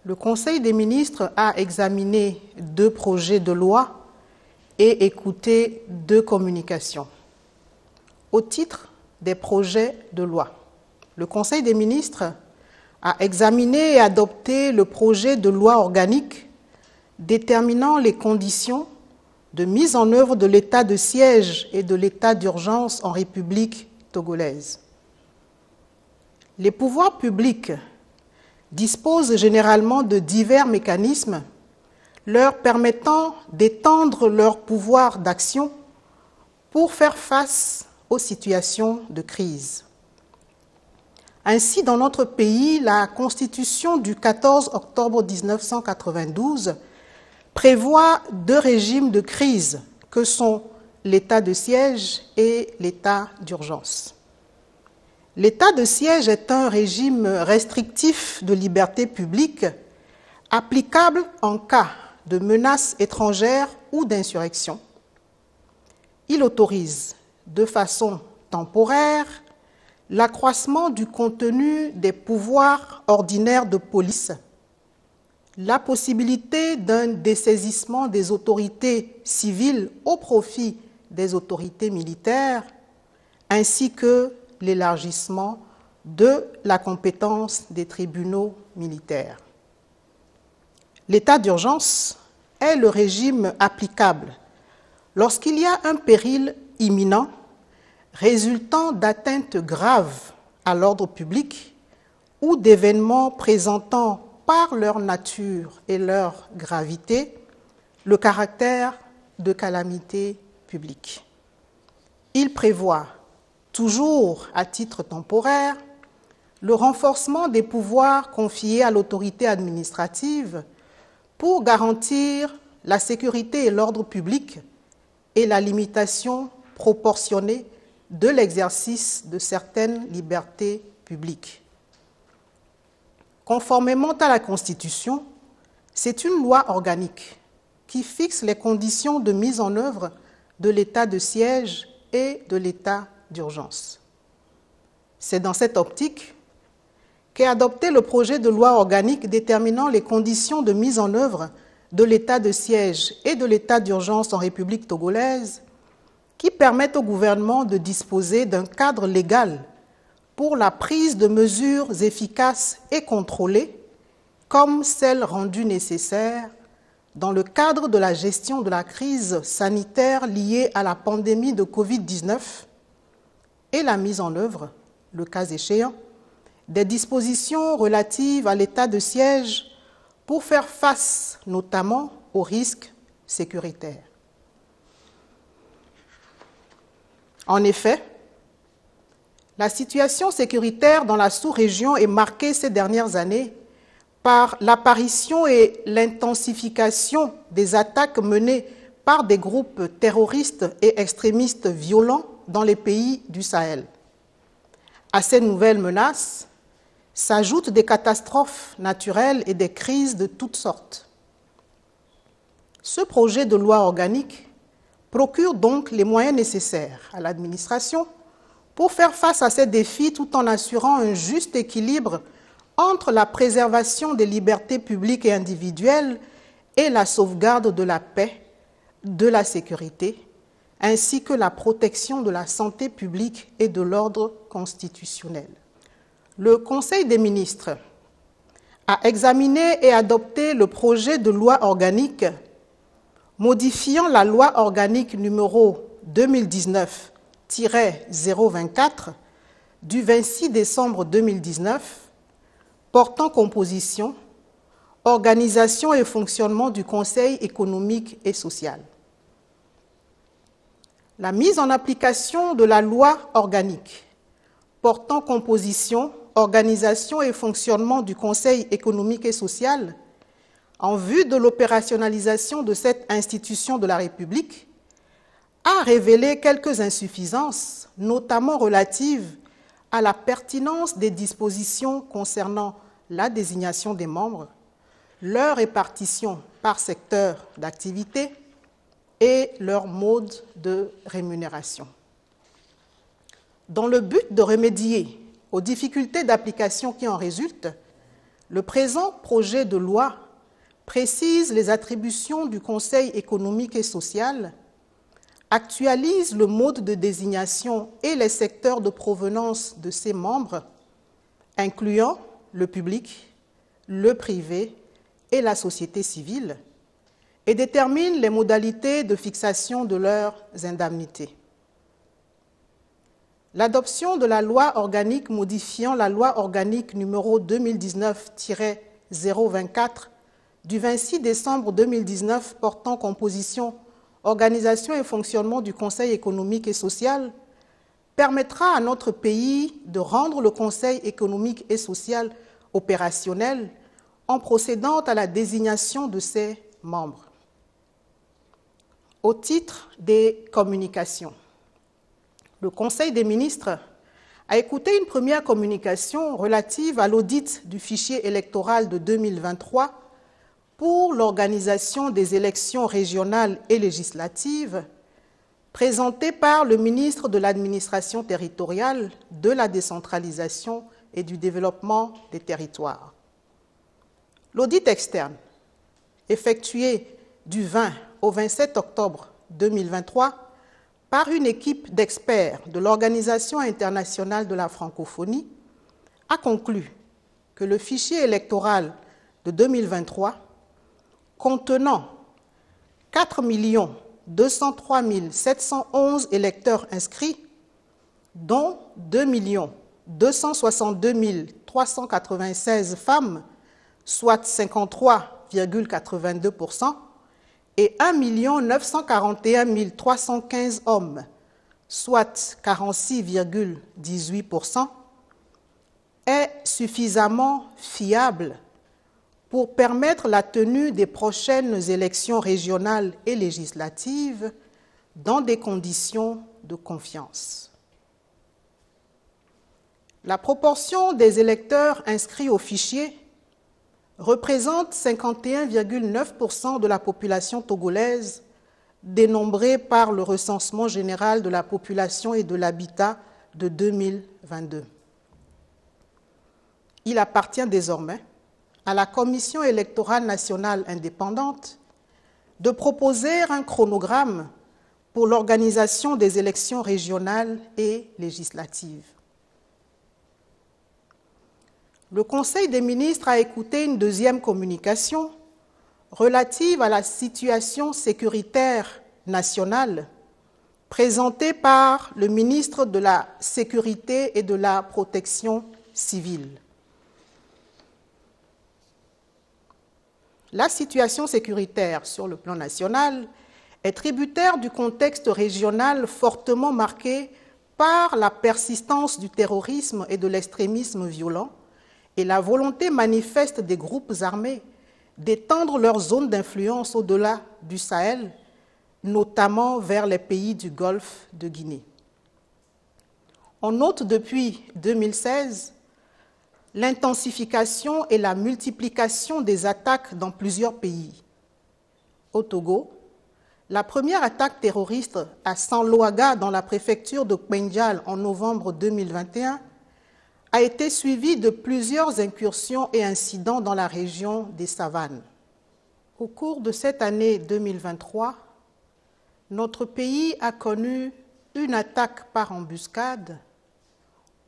Le Conseil des ministres a examiné 2 projets de loi et écouté 2 communications. Au titre des projets de loi, le Conseil des ministres a examiné et adopté le projet de loi organique déterminant les conditions de mise en œuvre de l'état de siège et de l'état d'urgence en République togolaise. Les pouvoirs publics disposent généralement de divers mécanismes leur permettant d'étendre leur pouvoir d'action pour faire face aux situations de crise. Ainsi, dans notre pays, la Constitution du 14 octobre 1992 prévoit 2 régimes de crise que sont l'état de siège et l'état d'urgence. L'état de siège est un régime restrictif de liberté publique applicable en cas de menace étrangère ou d'insurrection. Il autorise de façon temporaire l'accroissement du contenu des pouvoirs ordinaires de police, la possibilité d'un dessaisissement des autorités civiles au profit des autorités militaires, ainsi que l'élargissement de la compétence des tribunaux militaires. L'état d'urgence est le régime applicable lorsqu'il y a un péril imminent résultant d'atteintes graves à l'ordre public ou d'événements présentant par leur nature et leur gravité le caractère de calamité publique. Il prévoit, toujours à titre temporaire, le renforcement des pouvoirs confiés à l'autorité administrative pour garantir la sécurité et l'ordre public et la limitation proportionnée de l'exercice de certaines libertés publiques. Conformément à la Constitution, c'est une loi organique qui fixe les conditions de mise en œuvre de l'état de siège et de l'état d'urgence. C'est dans cette optique qu'est adopté le projet de loi organique déterminant les conditions de mise en œuvre de l'état de siège et de l'état d'urgence en République togolaise, qui permettent au gouvernement de disposer d'un cadre légal pour la prise de mesures efficaces et contrôlées, comme celles rendues nécessaires dans le cadre de la gestion de la crise sanitaire liée à la pandémie de Covid-19 et la mise en œuvre, le cas échéant, des dispositions relatives à l'état de siège pour faire face notamment aux risques sécuritaires. En effet, la situation sécuritaire dans la sous-région est marquée ces dernières années par l'apparition et l'intensification des attaques menées par des groupes terroristes et extrémistes violents dans les pays du Sahel. À ces nouvelles menaces s'ajoutent des catastrophes naturelles et des crises de toutes sortes. Ce projet de loi organique procure donc les moyens nécessaires à l'administration pour faire face à ces défis tout en assurant un juste équilibre entre la préservation des libertés publiques et individuelles et la sauvegarde de la paix, de la sécurité, ainsi que la protection de la santé publique et de l'ordre constitutionnel. Le Conseil des ministres a examiné et adopté le projet de loi organique modifiant la loi organique numéro 2019-024 du 26 décembre 2019 portant composition, organisation et fonctionnement du Conseil économique et social. La mise en application de la loi organique portant composition, organisation et fonctionnement du Conseil économique et social en vue de l'opérationnalisation de cette institution de la République a révélé quelques insuffisances, notamment relatives à la pertinence des dispositions concernant la désignation des membres, leur répartition par secteur d'activité et leur mode de rémunération. Dans le but de remédier aux difficultés d'application qui en résultent, le présent projet de loi précise les attributions du Conseil économique et social, actualise le mode de désignation et les secteurs de provenance de ses membres, incluant le public, le privé et la société civile, et détermine les modalités de fixation de leurs indemnités. L'adoption de la loi organique modifiant la loi organique numéro 2019-024 du 26 décembre 2019 portant composition, organisation et fonctionnement du Conseil économique et social permettra à notre pays de rendre le Conseil économique et social opérationnel en procédant à la désignation de ses membres. Au titre des communications, le Conseil des ministres a écouté une première communication relative à l'audit du fichier électoral de 2023 pour l'organisation des élections régionales et législatives, présentée par le ministre de l'Administration territoriale, de la décentralisation et du développement des territoires. L'audit externe, effectué du 20 au 27 octobre 2023 par une équipe d'experts de l'Organisation internationale de la francophonie, a conclu que le fichier électoral de 2023, contenant 4 203 711 électeurs inscrits, dont 2 262 396 femmes, soit 53,82%, et 1 941 315 hommes, soit 46,18%, est suffisamment fiable pour permettre la tenue des prochaines élections régionales et législatives dans des conditions de confiance. La proportion des électeurs inscrits au fichier représente 51,9% de la population togolaise dénombrée par le recensement général de la population et de l'habitat de 2022. Il appartient désormais à la Commission électorale nationale indépendante de proposer un chronogramme pour l'organisation des élections régionales et législatives. Le Conseil des ministres a écouté une deuxième communication relative à la situation sécuritaire nationale présentée par le ministre de la Sécurité et de la Protection civile. La situation sécuritaire sur le plan national est tributaire du contexte régional fortement marqué par la persistance du terrorisme et de l'extrémisme violent et la volonté manifeste des groupes armés d'étendre leur zone d'influence au-delà du Sahel, notamment vers les pays du Golfe de Guinée. On note depuis 2016 l'intensification et la multiplication des attaques dans plusieurs pays. Au Togo, la première attaque terroriste à Sanloaga dans la préfecture de Kpendial en novembre 2021 a été suivie de plusieurs incursions et incidents dans la région des Savanes. Au cours de cette année 2023, notre pays a connu une attaque par embuscade,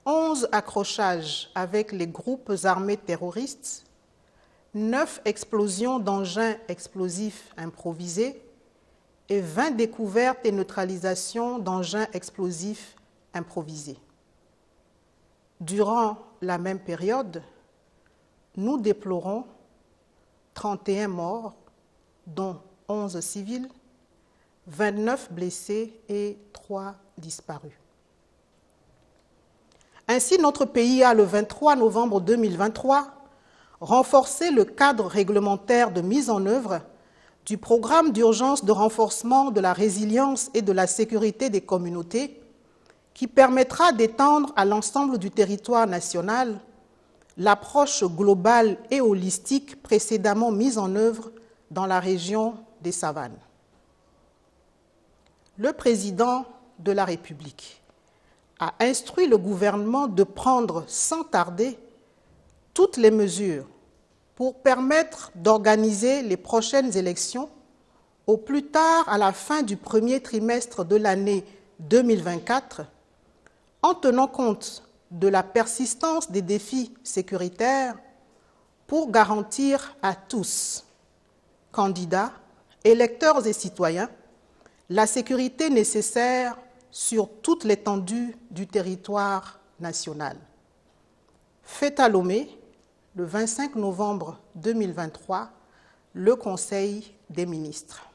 11 accrochages avec les groupes armés terroristes, 9 explosions d'engins explosifs improvisés et 20 découvertes et neutralisations d'engins explosifs improvisés. Durant la même période, nous déplorons 31 morts, dont 11 civils, 29 blessés et 3 disparus. Ainsi, notre pays a, le 23 novembre 2023, renforcé le cadre réglementaire de mise en œuvre du programme d'urgence de renforcement de la résilience et de la sécurité des communautés qui permettra d'étendre à l'ensemble du territoire national l'approche globale et holistique précédemment mise en œuvre dans la région des Savanes. Le président de la République a instruit le gouvernement de prendre sans tarder toutes les mesures pour permettre d'organiser les prochaines élections au plus tard à la fin du premier trimestre de l'année 2024, en tenant compte de la persistance des défis sécuritaires pour garantir à tous, candidats, électeurs et citoyens, la sécurité nécessaire sur toute l'étendue du territoire national. Fait à Lomé, le 25 novembre 2023, le Conseil des ministres.